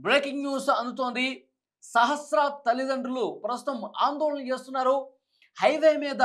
Breaking news అందుతోంది. సహస్ర తల్లిదండ్రులు ప్రస్తుతం ఆందోళన చేస్తున్నారు. హైవే మీద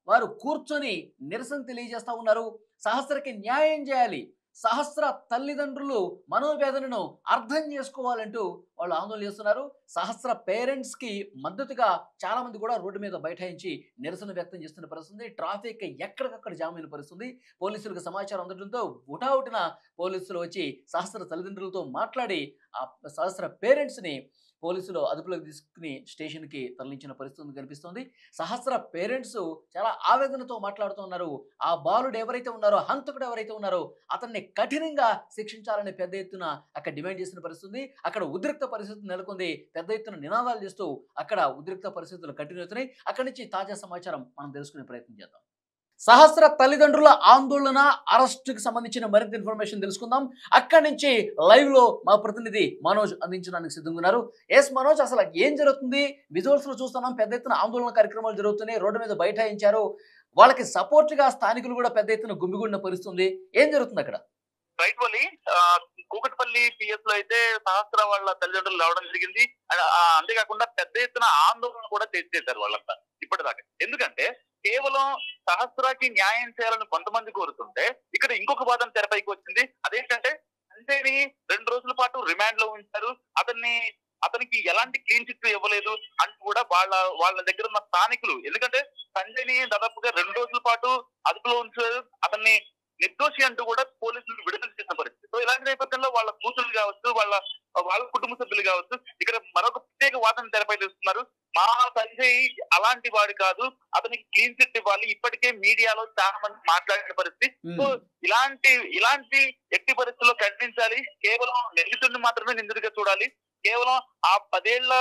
వారు కూర్చొని నిరసన తెలియజేస్తా ఉన్నారు. సహస్రకి న్యాయం చేయాలి, సహస్ర తల్లిదండ్రులు మనోవేదనను అర్థం చేసుకోవాలంటూ వాళ్ళు ఆందోళన చేస్తున్నారు. సహస్ర పేరెంట్స్ కి మద్దతుగా చాలా మంది కూడా రోడ్డు మీద బైఠాయించి నిరసన వ్యక్తం చేస్తున్న పరిస్థితి. ట్రాఫిక్ ఎక్కడికక్కడ జామ్ అయిన పరిస్థితి. పోలీసులకు సమాచారం అందడంతో హుటాహుటిన పోలీసులు వచ్చి సహస్ర తల్లిదండ్రులతో మాట్లాడి ఆ సహస్ర పేరెంట్స్ ని పోలీసులు అదుపులోకి తీసుకుని స్టేషన్కి తరలించిన పరిస్థితి కనిపిస్తోంది. సహస్ర పేరెంట్స్ చాలా ఆవేదనతో మాట్లాడుతున్నారు. ఆ బాలుడు ఎవరైతే ఉన్నారో, హంతకుడు ఎవరైతే ఉన్నారో అతన్ని కఠినంగా శిక్షించాలని పెద్ద ఎత్తున అక్కడ డిమాండ్ చేసిన పరిస్థితి. అక్కడ ఉద్రిక్త పరిస్థితి నెలకొంది. పెద్ద ఎత్తున నినాదాలు చేస్తూ అక్కడ ఉద్రిక్త పరిస్థితులు కంటిన్యూ అవుతున్నాయి. అక్కడి నుంచి తాజా సమాచారం మనం తెలుసుకునే ప్రయత్నం చేద్దాం. సహస్ర తల్లిదండ్రుల ఆందోళన అరెస్టుకు సంబంధించిన మరింత ఇన్ఫర్మేషన్ తెలుసుకుందాం. అక్కడి నుంచి లైవ్ లో మా ప్రతినిధి మనోజ్ అందించడానికి సిద్ధంగా ఉన్నారు. ఎస్ మనోజ్, అసలు ఏం జరుగుతుంది? విజువల్స్ లో చూస్తున్నాం, పెద్ద ఎత్తున ఆందోళన కార్యక్రమాలు జరుగుతున్నాయి. రోడ్డు మీద బైఠాయించారు. వాళ్ళకి సపోర్ట్ గా స్థానికులు కూడా పెద్ద ఎత్తున గుమిగూడిన పరిస్థితుంది. ఏం జరుగుతుంది అక్కడ? రైట్ వల్లి కూకట్పల్లి పిఎస్ లో అయితే సహస్ర వాళ్ళ తల్లిదండ్రులు రావడం జరిగింది. అంతేకాకుండా పెద్ద ఎత్తున ఆందోళన కూడా చేశారు వాళ్ళంతా ఇప్పటిదాకా. ఎందుకంటే కేవలం సహస్రాకి న్యాయం చేయాలని కొంతమంది కోరుతుంటే ఇక్కడ ఇంకొక వాదన తెరపైకి వచ్చింది. అదేంటంటే సంజయ్ని 2 రోజుల పాటు రిమాండ్ లో ఉంచారు. అతనికి ఎలాంటి క్లీన్ చిట్ ఇవ్వలేదు అంటూ కూడా వాళ్ళ దగ్గర ఉన్న స్థానికులు, ఎందుకంటే సంజయ్ని దాదాపుగా 2 రోజుల పాటు అదుపులో ఉంచారు. అతన్ని నిర్దోషి అంటూ కూడా పోలీసులు విడుదల చేసిన పరిస్థితి. సో ఇలాంటి నేపథ్యంలో వాళ్ళ కూతురు కావచ్చు, వాళ్ళ కుటుంబ సభ్యులు కావచ్చు ఇక్కడ మరొక ప్రత్యేక వాదన తెరపై తెస్తున్నారు. మా సంజయ్ అలాంటి వాడు కాదు, అతనికి క్లీన్ చిట్ ఇవ్వాలి. ఇప్పటికే మీడియాలో చాలా మంది మాట్లాడిన పరిస్థితి. సో ఇలాంటి ఎట్టి పరిస్థితుల్లో ఖండించాలి. కేవలం నిందితుడిని మాత్రమే నిందితుడిగా చూడాలి. కేవలం ఆ 10 ఏళ్ల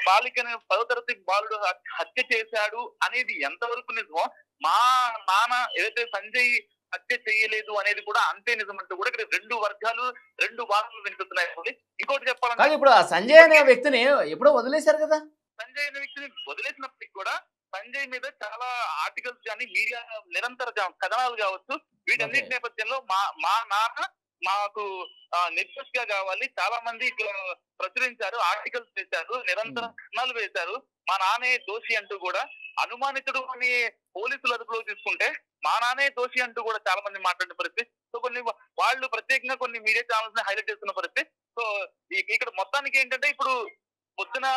బాలికని 10వ తరగతి బాలుడు హత్య చేశాడు అనేది ఎంతవరకు నిజమో, మా నాన్న ఏదైతే సంజయ్ హత్య చేయలేదు అనేది కూడా అంతే నిజమంటూ కూడా ఇక్కడ 2 వాదనలు వినిపిస్తున్నాయి. ఇంకోటి చెప్పాలంటే ఇప్పుడు ఆ సంజయ్ అనే వ్యక్తిని ఎప్పుడో వదిలేశారు కదా. సంజయ్ అనే వ్యక్తిని వదిలేసినప్పటికీ కూడా సంజయ్ మీద చాలా ఆర్టికల్స్ కానీ మీడియా నిరంతర కథనాలు కావచ్చు, వీటన్నిటి నేపథ్యంలో మా నాన్న మాకు నిర్దోషిగా కావాలి, చాలా మంది ప్రచురించారు, ఆర్టికల్స్ చేశారు, నిరంతరం కథనాలు వేశారు. మా నాన్నే దోషి అంటూ కూడా అనుమానితుడు అని పోలీసులు అదుపులో తీసుకుంటే మా నాన్నే దోషి అంటూ కూడా చాలా మంది మాట్లాడిన పరిస్థితి. సో వాళ్ళు ప్రత్యేకంగా కొన్ని మీడియా ఛానల్స్ ని హైలైట్ చేస్తున్న పరిస్థితి. సో ఇక్కడ మొత్తానికి ఏంటంటే ఇప్పుడు పొద్దున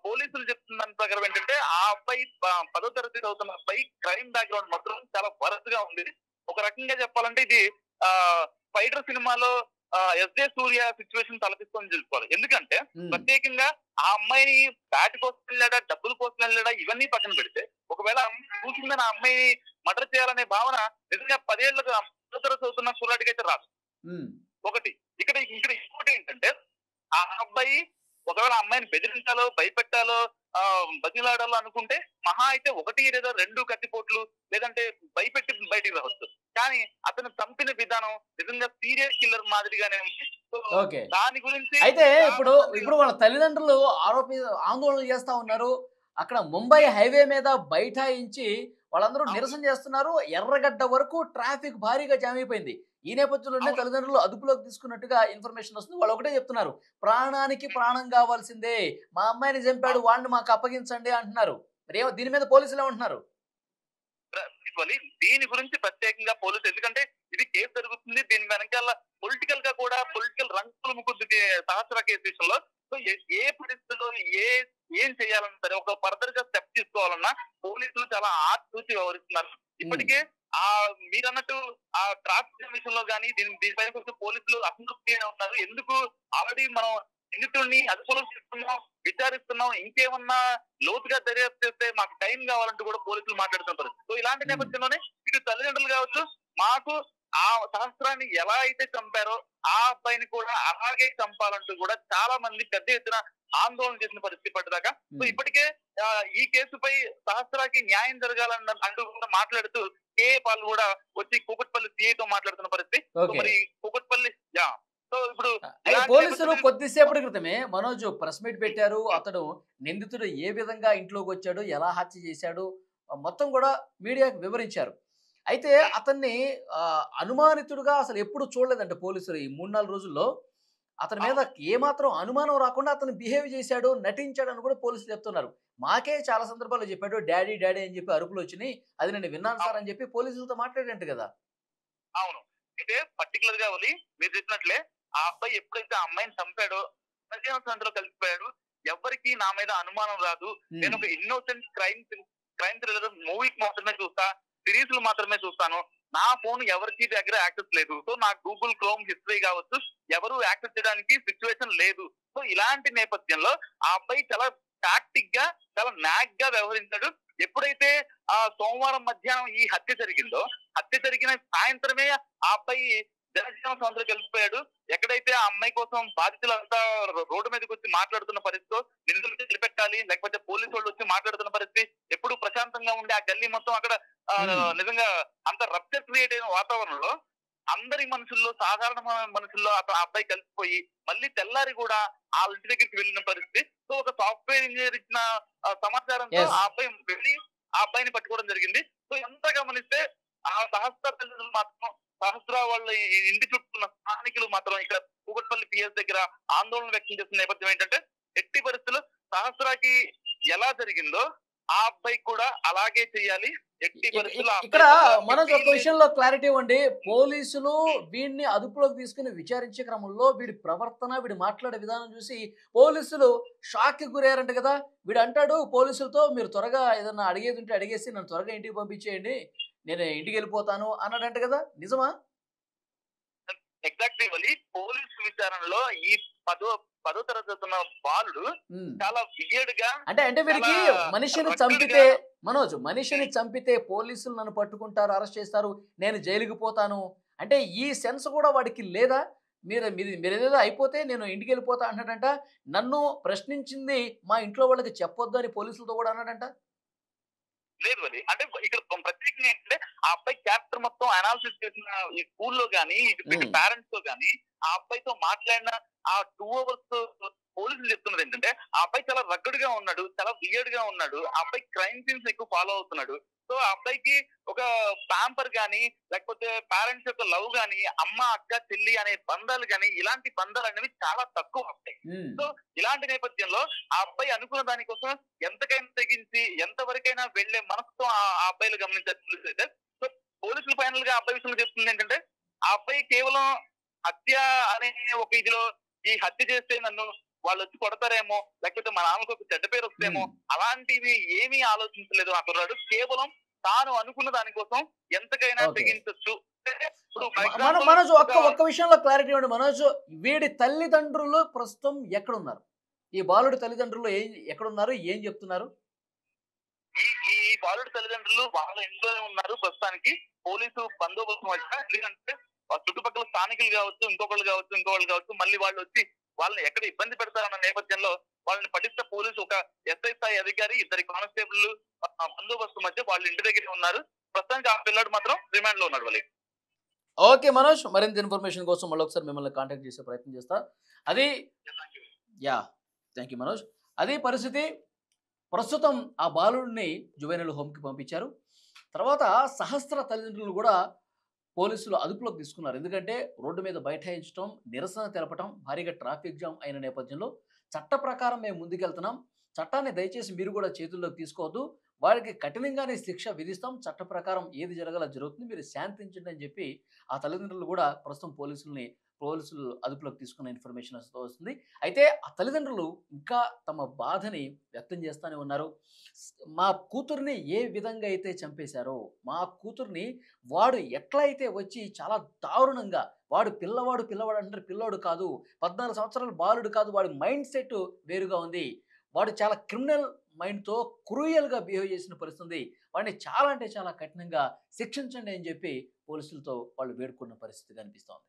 పోలీసులు చెప్తున్న దాని ప్రకారం ఏంటంటే ఆ అబ్బాయి 10వ తరగతి చదువుతున్న అబ్బాయి క్రైమ్ బ్యాక్గ్రౌండ్ మాత్రం చాలా వరస్ట్ గా ఉంది. ఒక రకంగా చెప్పాలంటే ఇది ఫైటర్ సినిమాలో ఎస్జే సూర్య సిచ్యువేషన్ తలపిస్తుందని తెలుసుకోవాలి. ఎందుకంటే ప్రత్యేకంగా ఆ అమ్మాయిని బ్యాట్ కోసం వెళ్ళాడా, డబ్బుల కోసం వెళ్ళాడా, ఇవన్నీ పక్కన పెడితే ఒకవేళ చూసిందని ఆ అమ్మాయిని మర్డర్ చేయాలనే భావన నిజంగా 10 ఏళ్లకు 10వ తరగతి చదువుతున్న కుర్రాడికి అయితే రాదు. ఒకటి ఇక్కడ ఇంకోటి ఏంటంటే ఆ అబ్బాయి ఒకవేళ అమ్మాయిని బెదిరించాలో, భయపెట్టాలో, బతిలాడాలో అనుకుంటే మహా అయితే 1 లేదా 2 కత్తిపోట్లు లేదంటే భయపెట్టి బయటికి రావచ్చు. కానీ అతను చంపిన విధానం నిజంగా సీరియల్ కిల్లర్ మాదిరిగానే ఉంది. దాని గురించి అయితే ఇప్పుడు వాళ్ళ తల్లిదండ్రులు ఆందోళన చేస్తా ఉన్నారు. అక్కడ ముంబై హైవే మీద బైఠాయించి వాళ్ళందరూ నిరసన చేస్తున్నారు. ఎర్రగడ్డ వరకు ట్రాఫిక్ భారీగా జామ్ అయిపోయింది. ఈ నేపథ్యంలోనే తల్లిదండ్రులు అదుపులోకి తీసుకున్నట్టుగా ఇన్ఫర్మేషన్ వస్తుంది. వాళ్ళు ఒకటే చెప్తున్నారు, ప్రాణానికి ప్రాణం కావాల్సిందే, మా అమ్మాయిని చంపాడు, వాడిని మాకు అప్పగించండి అంటున్నారు. దీని మీద పోలీసులు ఏమంటున్నారు? దీని గురించి ప్రత్యేకంగా పోలీసులు, ఎందుకంటే ఇది కేసు జరుగుతుంది, దీని వెనకాల పొలిటికల్ గా కూడా పొలిటికల్ రంగులు ముక్కుద్ది సహస్ర కేసు విషయంలో. సో ఏ పరిస్థితుల్లో ఏం చేయాలన్నా సరే ఒక ఫర్దర్ గా స్టెప్ తీసుకోవాలన్నా పోలీసులు చాలా ఆచితూచి వ్యవహరిస్తున్నారు. ఇప్పటికే మీరు అన్నట్టు ఆ ట్రాఫిక్ విషయంలో కానీ దీనిపైన కొంచెం పోలీసులు అసంతృప్తిగా ఉన్నారు. ఎందుకు ఆల్రెడీ మనం నిందితుడిని అదుపులో తీసుకున్నాం, విచారిస్తున్నాం, ఇంకేమన్నా లోతుగా దర్యాప్తు చేస్తే మాకు టైం కావాలంటూ కూడా పోలీసులు మాట్లాడుతున్న పరిస్థితి. సో ఇలాంటి నేపథ్యంలోనే ఇటు తల్లిదండ్రులు కావచ్చు, మాకు ఆ సహస్రాన్ని ఎలా అయితే చంపారో ఆ అబ్బాయిని కూడా అలాగే చంపాలంటూ కూడా చాలా మంది పెద్ద ఎత్తున ఆందోళన చేసిన పరిస్థితి పడ్డదాకా. సో ఇప్పటికే ఈ కేసుపై సహస్రాకి న్యాయం జరగాలని అంటూ కూడా మాట్లాడుతూ కేఏ పాల్ కూడా వచ్చి కూకట్పల్లి సిఐతో మాట్లాడుతున్న పరిస్థితి. మరి కూకట్పల్లి ఇప్పుడు పోలీసులు కొద్దిసేపటి క్రితమే మనోజ్ ప్రెస్ మీట్ పెట్టారు. అతడు నిందితుడు ఏ విధంగా ఇంట్లోకి వచ్చాడు, ఎలా హత్య చేశాడు, మొత్తం కూడా మీడియాకు వివరించారు. అయితే అతన్ని అనుమానితుడుగా అసలు ఎప్పుడు చూడలేదంటే పోలీసులు ఈ 3-4 రోజుల్లో అతని మీద ఏమాత్రం అనుమానం రాకుండా అతను బిహేవ్ చేశాడు, నటించాడు అని కూడా పోలీసులు చెప్తున్నారు. మాకే చాలా సందర్భాల్లో చెప్పాడు, డాడీ డాడీ అని చెప్పి అరుపులు వచ్చినాయి, అది నేను విన్నాను సార్ అని చెప్పి పోలీసులతో మాట్లాడంట కదా. అవును. అయితే పర్టికులర్ గా మీరు చెప్పినట్లే ఆ అబ్బాయి ఎప్పుడైతే ఆ అమ్మాయిని చంపాడో సందులో కలిసిపోయాడు. ఎవరికి నా మీద అనుమానం రాదు. నేను ఒక ఇన్నోసెంట్ క్రైమ్ థ్రిల్లర్ మూవీకి మాత్రమే చూస్తా, సిరీస్ మాత్రమే చూస్తాను. నా ఫోన్ ఎవరికి దగ్గర యాక్సెస్ లేదు. సో నా గూగుల్ క్రోమ్ హిస్టరీ కావచ్చు, ఎవరు యాక్సెస్ చేయడానికి సిచ్యువేషన్ లేదు. సో ఇలాంటి నేపథ్యంలో ఆ అబ్బాయి చాలా టాక్టిక్ గా, చాలా నాగ్ గా వ్యవహరించాడు. ఎప్పుడైతే ఆ సోమవారం మధ్యాహ్నం ఈ హత్య జరిగిందో, హత్య జరిగిన సాయంత్రమే ఆ అబ్బాయి జనజీవన సంస్థలో కలిసిపోయాడు. ఎక్కడైతే ఆ అమ్మాయి కోసం బాధితులంతా రోడ్డు మీదకి వచ్చి మాట్లాడుతున్న పరిస్థితితో నిందులు నిలబెట్టాలి, లేకపోతే పోలీసు వాళ్ళు వచ్చి మాట్లాడుతున్న పరిస్థితి, ఎప్పుడు ప్రశాంతంగా ఉండే ఆ గల్లీ మొత్తం అక్కడ నిజంగా అంత రప్చర్ క్రియేట్ అయిన వాతావరణంలో అందరి మనుషుల్లో, సాధారణ మనుషుల్లో ఆ అబ్బాయి కలిసిపోయి మళ్ళీ తెల్లారి కూడా ఆ ఇంటి దగ్గరికి వెళ్ళిన పరిస్థితి. సో ఒక సాఫ్ట్వేర్ ఇంజనీర్ ఇచ్చిన సమాచారంతో ఆ అబ్బాయి వెళ్ళి ఆ అబ్బాయిని పట్టుకోవడం జరిగింది. సో ఎంత గమనిస్తే ఆ సహస్ర తల్లిదండ్రులు మాత్రం, సహస్ర వాళ్ళ ఇంటి చుట్టూ ఉన్న స్థానికులు మాత్రం ఇక్కడ కూకట్పల్లి పిఎస్ దగ్గర ఆందోళన వ్యక్తం చేస్తున్న నేపథ్యం ఏంటంటే, ఎట్టి పరిస్థితులు సహస్రాకి ఎలా జరిగిందో ఆ అబ్బాయి కూడా అలాగే చేయాలి. ఎట్టి పరిస్థితుల్లో ఇక్కడ మనం ఒక విషయంలో క్లారిటీ ఇవ్వండి. పోలీసులు వీడిని అదుపులోకి తీసుకుని విచారించే క్రమంలో వీడి ప్రవర్తన, వీడి మాట్లాడే విధానం చూసి పోలీసులు షాక్ కి గురయ్యారంట కదా. వీడు అంటాడు పోలీసులతో, మీరు త్వరగా ఏదన్నా అడిగేది ఉంటే అడిగేసి నన్ను త్వరగా ఇంటికి పంపించేయండి, నేను ఇంటికి వెళ్ళిపోతాను అన్నాడంట కదా. నిజమా? ఎగ్జాక్ట్లీ పోలీసు విచారణలో ఈ పదో తరగతి బాలుడు చాలా వియర్డ్ గా, అంటే వీడికి మనిషిని చంపితే, మనోజ్ మనిషిని చంపితే పోలీసులు నన్ను పట్టుకుంటారు, అరెస్ట్ చేస్తారు, నేను జైలుకి పోతాను అంటే ఈ సెన్స్ కూడా వాడికి లేదా? మీరేదో అయిపోతే నేను ఇంటికి వెళ్ళిపోతా అన్నాడంట. నన్ను ప్రశ్నించింది మా ఇంట్లో వాళ్ళకి చెప్పొద్దు అని పోలీసులతో కూడా అన్నాడంట. లేదు అంటే ఇక్కడ ప్రత్యేకంగా ఏంటంటే ఆ అబ్బాయి క్యారెక్టర్ మొత్తం అనాలిసిస్ చేసిన ఈ స్కూల్లో గానీ, పేరెంట్స్ తో గానీ, ఆ అబ్బాయితో మాట్లాడిన ఆ 2 hours పోలీసులు చెప్తున్నది ఏంటంటే, ఆ అబ్బాయి చాలా రగ్గడ్ గా ఉన్నాడు, చాలా వియర్డ్ గా ఉన్నాడు. ఆ అబ్బాయి క్రైమ్ సీన్స్ ఎక్కువ ఫాలో అవుతున్నాడు. సో ఆ అబ్బాయికి ఒక ప్యాంపర్ గానీ, లేకపోతే పేరెంట్స్ యొక్క లవ్ గానీ, అమ్మ అక్క చెల్లి అనే బంధాలు గానీ, ఇలాంటి బంధాలు అనేవి చాలా తక్కువ అబ్బాయి. సో ఇలాంటి నేపథ్యంలో ఆ అబ్బాయి అనుకున్న దానికోసం ఎంతకైనా తెగించి, ఎంతవరకైనా వెళ్లే మనసుతో ఆ అబ్బాయిలు గమనించారు అయితే. సో పోలీసులు ఫైనల్ గా అబ్బాయి విషయంలో చెప్తుంది ఏంటంటే, ఆ అబ్బాయి కేవలం హత్య అనే ఒక ఇదిలో, ఈ హత్య చేస్తే నన్ను వాళ్ళు వచ్చి కొడతారేమో, లేకపోతే మా నాన్నకు ఒక చెడ్డ పేరు వస్తేమో, అలాంటివి ఏమీ ఆలోచించలేదు ఆ కుర్రాడు. కేవలం తాను అనుకున్న దానికోసం ఎంతకైనా తెగించొచ్చు. మనోజ్ ఒక్క విషయంలో క్లారిటీ ఇవ్వండి. మనోజ్, వీడి తల్లిదండ్రులు ప్రస్తుతం ఎక్కడున్నారు? ఈ బాలుడి తల్లిదండ్రులు ఎక్కడున్నారు, ఏం చెప్తున్నారు? ఈ బాలుడి తల్లిదండ్రులు వాళ్ళ ఇంట్లోనే ఉన్నారు ప్రస్తుతానికి. పోలీసు బందోబస్తు మధ్య, ఎందుకంటే చుట్టుపక్కల స్థానికులు కావచ్చు, ఇంకొకళ్ళు కావచ్చు, మళ్ళీ వాళ్ళు వచ్చి వాళ్ళని ఎక్కడ ఇబ్బంది పెడతారన్న నేపథ్యంలో వాళ్ళని పటిష్ట పోలీసు, ఒక ఎస్ఐ స్థాయి అధికారి, 2 కానిస్టేబుల్ బందోబస్తు మధ్య వాళ్ళ ఇంటి దగ్గర ఉన్నారు. ప్రస్తుతానికి ఆ పిల్లాడు మాత్రం రిమాండ్ లో ఉన్నాడు. వాళ్ళు ఓకే మనోజ్, మరింత ఇన్ఫర్మేషన్ కోసం మళ్ళీ ఒకసారి మిమ్మల్ని కాంటాక్ట్ చేసే ప్రయత్నం చేస్తా. అది థ్యాంక్ యూ మనోజ్. అదే పరిస్థితి. ప్రస్తుతం ఆ బాలుడిని జువెనైల్ హోమ్కి పంపించారు. తర్వాత సహస్ర తల్లిదండ్రులు కూడా పోలీసులు అదుపులోకి తీసుకున్నారు. ఎందుకంటే రోడ్డు మీద బైఠాయించడం, నిరసన తెలపడం, భారీగా ట్రాఫిక్ జామ్ అయిన నేపథ్యంలో చట్ట ప్రకారం మేము ముందుకెళ్తున్నాం, చట్టాన్ని దయచేసి మీరు కూడా చేతుల్లోకి తీసుకోవద్దు, వారికి కఠినంగానే శిక్ష విధిస్తాం, చట్ట ప్రకారం ఏది జరగాలో జరుగుతుంది, మీరు శాంతించండి అని చెప్పి ఆ తల్లిదండ్రులు కూడా ప్రస్తుతం పోలీసులు అదుపులోకి తీసుకున్న ఇన్ఫర్మేషన్ వస్తుంది. అయితే ఆ తల్లిదండ్రులు ఇంకా తమ బాధని వ్యక్తం చేస్తూనే ఉన్నారు. మా కూతుర్ని ఏ విధంగా అయితే చంపేశారో, మా కూతుర్ని వాడు ఎట్లా అయితే వచ్చి చాలా దారుణంగా, వాడు పిల్లవాడు అంటే పిల్లోడు కాదు, 14 సంవత్సరాల బాలుడు కాదు, వాడి మైండ్ సెట్ వేరుగా ఉంది, వాడు చాలా క్రిమినల్ మైండ్తో క్రూయల్గా బిహేవ్ చేసిన పరిస్థితి, వాడిని చాలా అంటే చాలా కఠినంగా శిక్షించండి అని చెప్పి పోలీసులతో వాళ్ళు వేడుకున్న పరిస్థితి కనిపిస్తోంది.